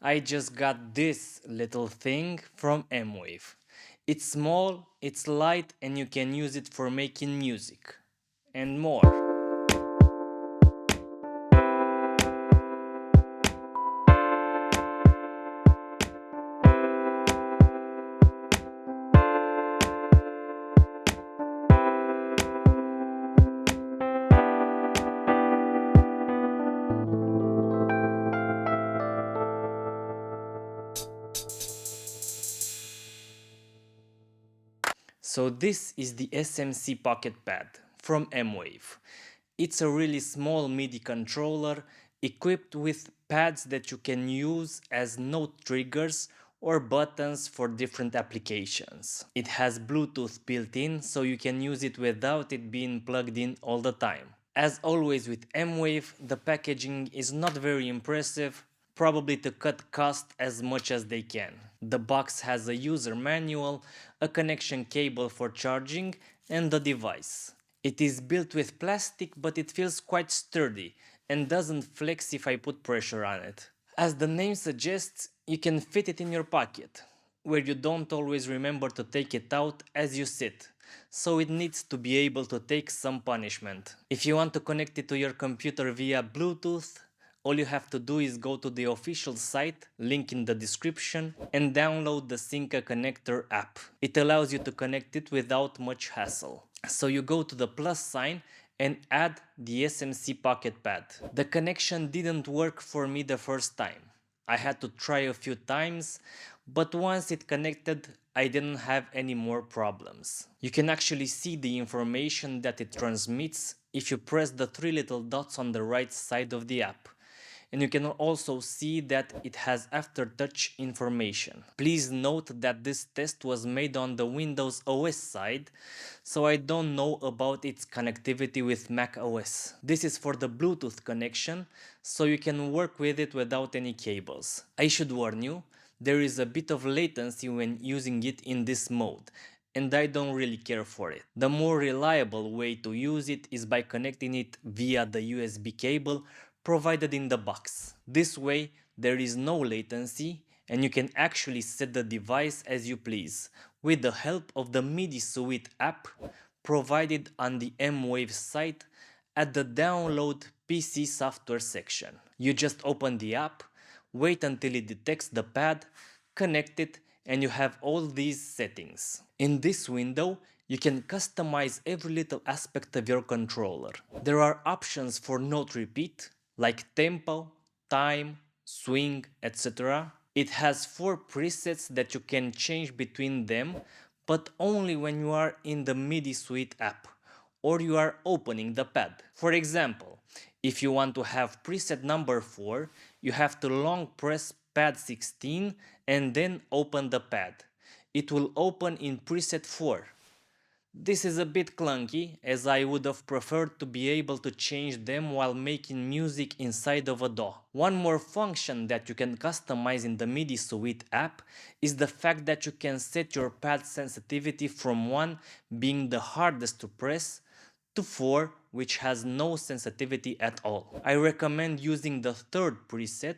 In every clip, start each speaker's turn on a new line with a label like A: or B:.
A: I just got this little thing from M-Wave. It's small, it's light, and you can use it for making music and more. So this is the SMC Pocket Pad from M-Wave. It's a really small MIDI controller equipped with pads that you can use as note triggers or buttons for different applications. It has Bluetooth built in, so you can use it without it being plugged in all the time. As always with M-Wave, the packaging is not very impressive, probably to cut cost as much as they can. The box has a user manual, a connection cable for charging, and the device. It is built with plastic, but it feels quite sturdy and doesn't flex if I put pressure on it. As the name suggests, you can fit it in your pocket, where you don't always remember to take it out as you sit, so it needs to be able to take some punishment. If you want to connect it to your computer via Bluetooth, all you have to do is go to the official site, link in the description, and download the Synca Connector app. It allows you to connect it without much hassle. So you go to the plus sign and add the SMC Pocket Pad. The connection didn't work for me the first time. I had to try a few times, but once it connected, I didn't have any more problems. You can actually see the information that it transmits if you press the three little dots on the right side of the app. And you can also see that it has aftertouch information. Please note that this test was made on the Windows OS side, so I don't know about its connectivity with Mac OS. This is for the Bluetooth connection, so you can work with it without any cables. I should warn you, there is a bit of latency when using it in this mode, and I don't really care for it. The more reliable way to use it is by connecting it via the USB cable provided in the box. This way there is no latency and you can actually set the device as you please with the help of the MIDI Suite app provided on the M-Wave site at the download PC software section. You just open the app, wait until it detects the pad, connect it, and you have all these settings. In this window, you can customize every little aspect of your controller. There are options for note repeat, like tempo, time, swing, etc. It has 4 presets that you can change between them, but only when you are in the MIDI Suite app or you are opening the pad. For example, if you want to have preset number 4, you have to long press pad 16 and then open the pad. It will open in preset 4. This is a bit clunky, as I would have preferred to be able to change them while making music inside of a DAW. One more function that you can customize in the MIDI Suite app is the fact that you can set your pad sensitivity from 1 being the hardest to press to 4 which has no sensitivity at all. I recommend using the third preset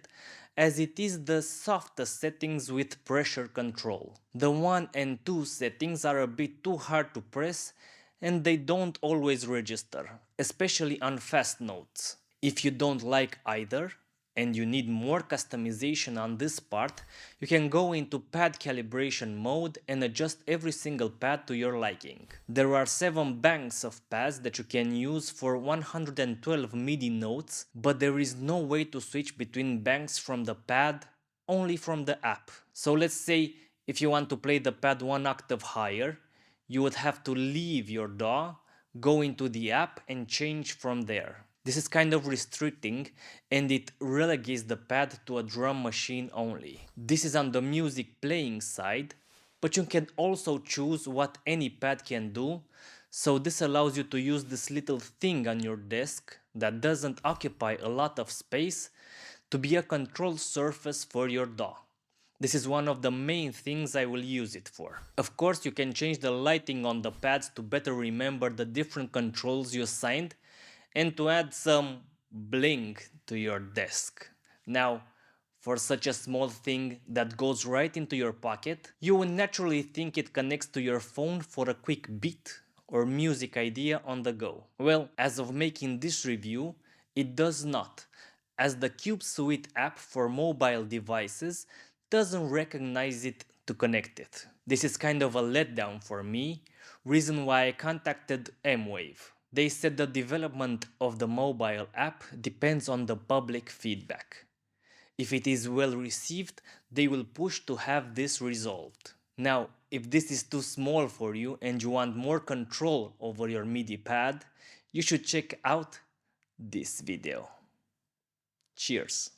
A: as it is the softest settings with pressure control. The 1 and 2 settings are a bit too hard to press and they don't always register, especially on fast notes. If you don't like either, and you need more customization on this part, you can go into pad calibration mode and adjust every single pad to your liking. There are 7 banks of pads that you can use for 112 MIDI notes, but there is no way to switch between banks from the pad, only from the app. So let's say if you want to play the pad 1 octave higher, you would have to leave your DAW, go into the app and change from there. This is kind of restricting and it relegates the pad to a drum machine only. This is on the music playing side, but you can also choose what any pad can do, so this allows you to use this little thing on your desk that doesn't occupy a lot of space to be a control surface for your DAW. This is one of the main things I will use it for. Of course, you can change the lighting on the pads to better remember the different controls you assigned and to add some bling to your desk. Now, for such a small thing that goes right into your pocket, you would naturally think it connects to your phone for a quick beat or music idea on the go. Well, as of making this review, it does not, as the Cube Suite app for mobile devices doesn't recognize it to connect it. This is kind of a letdown for me, reason why I contacted M-Vave. They said the development of the mobile app depends on the public feedback. If it is well received, they will push to have this resolved. Now, if this is too small for you and you want more control over your MIDI pad, you should check out this video. Cheers!